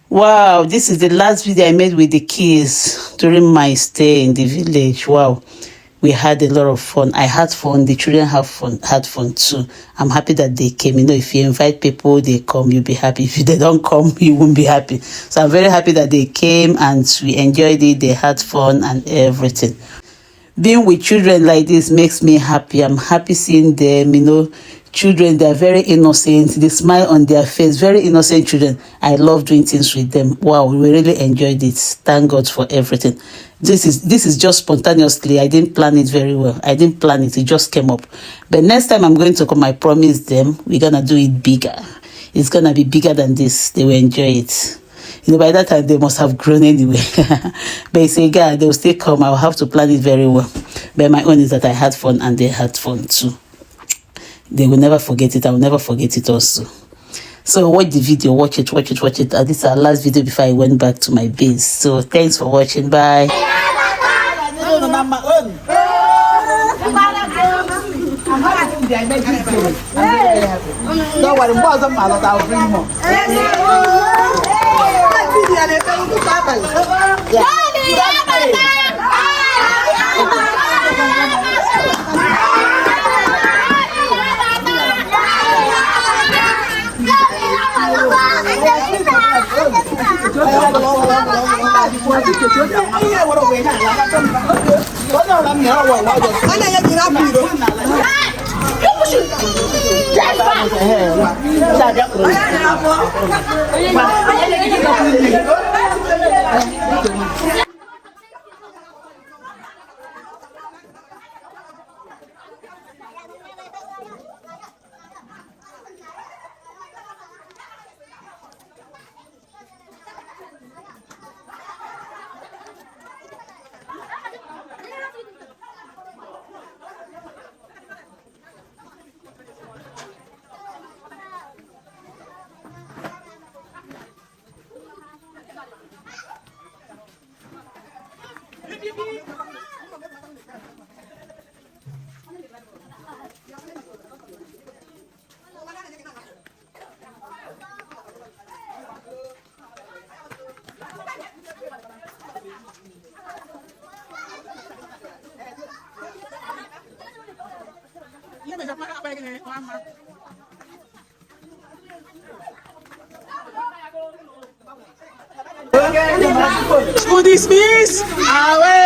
Wow, this is the last video I made with the kids during my stay in the village. Wow, we had a lot of fun. I had fun. The children had fun too. I'm happy that they came. You know, if you invite people, they come, you'll be happy. If they don't come, you won't be happy. So I'm very happy that they came and we enjoyed it. They had fun and everything. Being with children like this makes me happy. I'm happy seeing them, you know. Children, they're very innocent. They smile on their face. Very innocent children. I love doing things with them. Wow, we really enjoyed it. Thank God for everything. This is just spontaneously. I didn't plan it very well. I didn't plan it. It just came up. But next time I'm going to come, I promise them we're gonna do it bigger. It's gonna be bigger than this. They will enjoy it. You know, by that time they must have grown anyway. But it's a guy, they'll still come. I'll have to plan it very well. But my own is that I had fun and they had fun too. They will never forget it. I will never forget it also. So watch the video, watch it. This is our last video before I went back to my base. So thanks for watching. Bye. Don't worry, I'll bring more. School dismiss! Away!